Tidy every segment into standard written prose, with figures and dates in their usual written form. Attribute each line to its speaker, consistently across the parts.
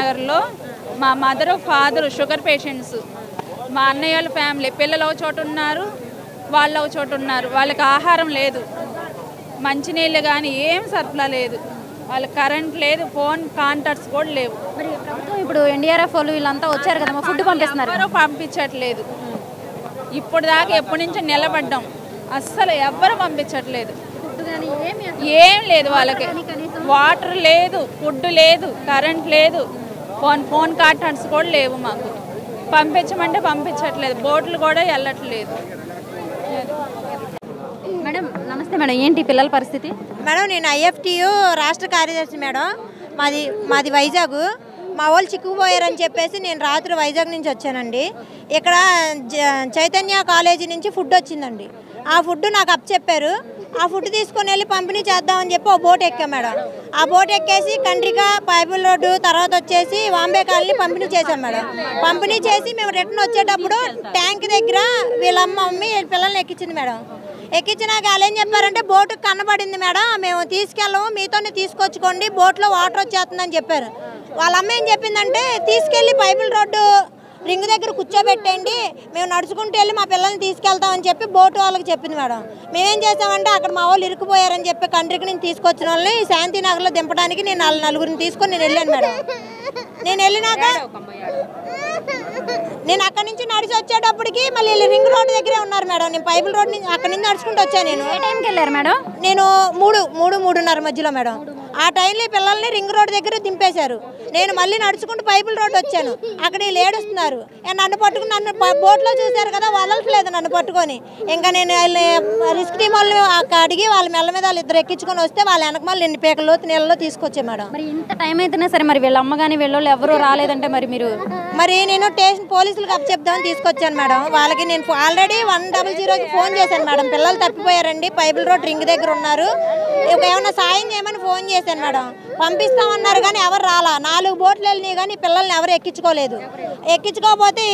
Speaker 1: నగర్లో మా mother father sugar patients, మా అన్నయ్య వాళ్ళ ఫ్యామిలీ పిల్లలు ఒక చోట ఉన్నారు, వాళ్ళు ఒక చోట ఉన్నారు. వాళ్ళకి ఆహారం లేదు, మంచినీళ్ళు కానీ ఏం సరఫరా లేదు, వాళ్ళకి కరెంట్ లేదు, ఫోన్ కాంటాక్ట్స్ కూడా లేవు.
Speaker 2: మరి ప్రభుత్వం ఇప్పుడు ఎన్డీఆర్ఎఫ్ వాళ్ళు వీళ్ళంతా వచ్చారు కదా, ఫుడ్ పంపిస్తున్నారు.
Speaker 1: ఎవరు పంపించట్లేదు. ఇప్పుడు దాకా ఎప్పటి నుంచో నిలబడ్డాం, అస్సలు ఎవ్వరు పంపించట్లేదు. ఏం లేదు, వాళ్ళకి వాటర్ లేదు, ఫుడ్ లేదు, కరెంట్ లేదు, ఫోన్ కాంటాక్ట్స్ కూడా లేవు. మాకు పంపించమంటే పంపించట్లేదు, బోట్లు కూడా వెళ్ళట్లేదు.
Speaker 2: మేడం నమస్తే మేడం, ఏంటి పిల్లల పరిస్థితి?
Speaker 3: మేడం నేను ఐఎఫ్టియు రాష్ట్ర కార్యదర్శి మేడం. మాది వైజాగ్. మా వాళ్ళు చిక్కుకుపోయారని చెప్పేసి నేను రాత్రి వైజాగ్ నుంచి వచ్చానండి. ఇక్కడ చైతన్య కాలేజీ నుంచి ఫుడ్ వచ్చిందండి. ఆ ఫుడ్ నాకు చెప్పారు. ఆ ఫుడ్ తీసుకొని వెళ్ళి పంపిణీ చేద్దామని చెప్పి ఓ బోట్ ఎక్కాం మేడం. ఆ బోట్ ఎక్కేసి కండ్రిక, పైపుల్ రోడ్డు, తర్వాత వచ్చేసి వాంబే కాలనీ పంపిణీ చేసాం మేడం. పంపిణీ చేసి మేము రిటర్న్ వచ్చేటప్పుడు ట్యాంక్ దగ్గర వీళ్ళ మమ్మీ పిల్లల్ని ఎక్కించింది మేడం. ఎక్కించినాక వాళ్ళు ఏం చెప్పారంటే బోటు కనబడింది మేడం, మేము తీసుకెళ్ళము, మీతోనే తీసుకొచ్చుకోండి, బోట్లో వాటర్ వచ్చేస్తుందని చెప్పారు. వాళ్ళ అమ్మ ఏం చెప్పిందంటే తీసుకెళ్ళి పైపుల్ రోడ్డు రింగ్ దగ్గర కూర్చోబెట్టండి, మేము నడుచుకుంటూ వెళ్ళి మా పిల్లల్ని తీసుకెళ్తామని చెప్పి బోటు వాళ్ళకి చెప్పింది మేడం. మేమేం చేసామంటే అక్కడ మా వాళ్ళు ఇరుక్కుపోయారని చెప్పి కండ్రికి నుంచి తీసుకొచ్చిన వాళ్ళని శాంతినగర్లో దింపడానికి నేను నలుగురిని తీసుకొని నేను వెళ్ళాను మేడం. నేను వెళ్ళినాక నేను అక్కడి నుంచి నడిచి వచ్చేటప్పటికి మళ్ళీ రింగ్ రోడ్డు దగ్గరే ఉన్నారు మేడం. నేను పైపుల్ రోడ్ నుంచి అక్కడి నుంచి నడుచుకుంటూ వచ్చాను. నేను
Speaker 2: ఏ టైంకి వెళ్ళారు మేడం?
Speaker 3: నేను 3:30 మధ్యలో మేడం. ఆ టైంలో పిల్లల్ని రింగ్ రోడ్ దగ్గర దింపేశారు. నేను మళ్ళీ నడుచుకుంటూ పైపుల్ రోడ్ వచ్చాను. అక్కడ వీళ్ళు ఏడుస్తున్నారు. నన్ను పట్టుకుని నన్ను బోట్లో చూశారు కదా, వదలట్లేదు నన్ను పట్టుకొని. ఇంకా నేను రిస్క్ టీం వాళ్ళు అడిగి వాళ్ళ మెల్ల మీద వాళ్ళు ఇద్దరు ఎక్కించుకొని వస్తే వాళ్ళ వెనక మళ్ళీ ఎన్ని పేకల లోతు నీళ్ళలో తీసుకొచ్చా మేడం.
Speaker 2: మరి ఇంత టైం అయితేనే సరే మరి వీళ్ళ అమ్మ కానీ వీళ్ళు ఎవరు రాలేదంటే మరి
Speaker 3: నేను స్టేషన్ పోలీసులకు అప్పచెప్దామని తీసుకొచ్చాను మేడం. వాళ్ళకి నేను ఆల్రెడీ 100కి ఫోన్ చేశాను మేడం. పిల్లలు తప్పిపోయారండి, పైపుల్ రోడ్ రింగ్ దగ్గర ఉన్నారు, ఏమన్నా సాయం చేయమని ఫోన్ చేశాను మేడం. పంపిస్తామన్నారు కానీ ఎవరు రాలా. 4 బోట్లు వెళ్ళినాయి కానీ పిల్లల్ని ఎవరు ఎక్కించుకోలేదు. ఎక్కించుకోకపోతే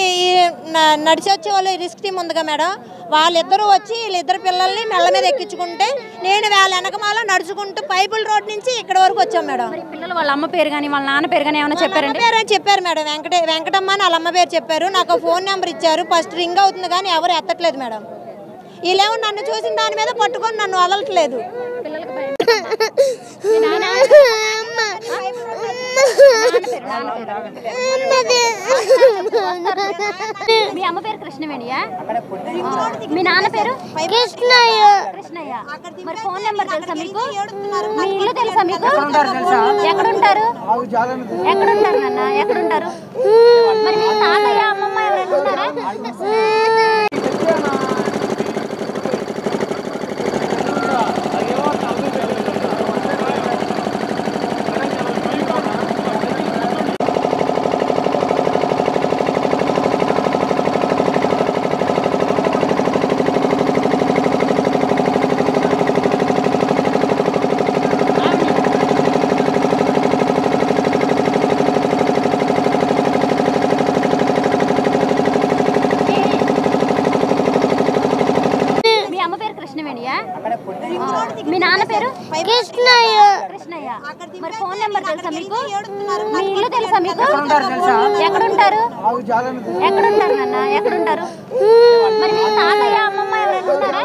Speaker 3: నడిచి వచ్చే వాళ్ళు రిస్క్ టీం ఉందిగా మేడం, వాళ్ళిద్దరూ వచ్చి వీళ్ళిద్దరు పిల్లల్ని మెల్ల మీద ఎక్కించుకుంటే నేను వాళ్ళ వెనకమాల నడుచుకుంటూ పైపుల్ రోడ్ నుంచి ఇక్కడ వరకు వచ్చాం మేడం.
Speaker 2: పిల్లలు వాళ్ళ అమ్మ పేరు కానీ వాళ్ళ నాన్న పేరు కానీ ఏమైనా చెప్పారండి?
Speaker 3: చెప్పారు మేడం. వెంకటమ్మ అని వాళ్ళ అమ్మ పేరు చెప్పారు. నాకు ఫోన్ నెంబర్ ఇచ్చారు. ఫస్ట్ రింగ్ అవుతుంది కానీ ఎవరు ఎత్తట్లేదు మేడం. వీళ్ళేమో నన్ను చూసిన దాని మీద పట్టుకొని నన్ను వదలట్లేదు.
Speaker 2: మీ అమ్మ పేరు కృష్ణవేణియా? మీ నాన్న పేరు
Speaker 3: కృష్ణయ్య.
Speaker 2: మరి ఫోన్ నెంబర్ తెలుసా మీకు? మీ ఇల్లు తెలుసా మీకు? ఎక్కడుంటారు నాన్న? ఎక్కడుంటారు? మరి మీ తాతయ్య అమ్మమ్మ ఎవరైనా ఉన్నారా? మీ నాన్న పేరు
Speaker 3: కృష్ణయ్య.
Speaker 2: మరి ఫోన్ నెంబర్ తెలుసా మీకు? మీ ఇల్లు తెలుసా మీకు? ఎక్కడుంటారు నాన్న? ఎక్కడుంటారు? మరి మీ తాతయ్య అమ్మమ్మ ఎవరైనా ఉన్నారా?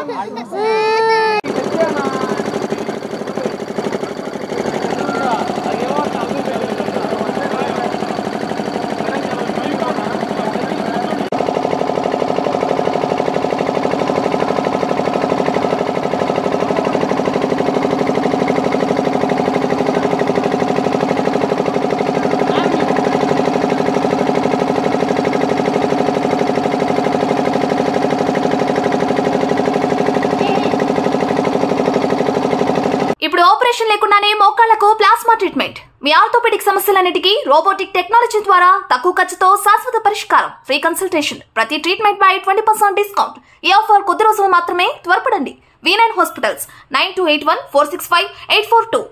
Speaker 4: ఇప్పుడు ఆపరేషన్ లేకుండానే మోకాళ్లకు ప్లాస్మా ట్రీట్మెంట్. మీ ఆర్థోపెడిక్ సమస్యలన్నిటికీ రోబోటిక్ టెక్నాలజీ ద్వారా తక్కువ ఖర్చుతో శాశ్వత పరిష్కారం. Free consultation. ప్రతి ట్రీట్మెంట్ పై 20% డిస్కౌంట్. ఈ ఆఫర్ కొద్ది రోజులు మాత్రమే. త్వరపడండి. V9 hospitals 9281465842.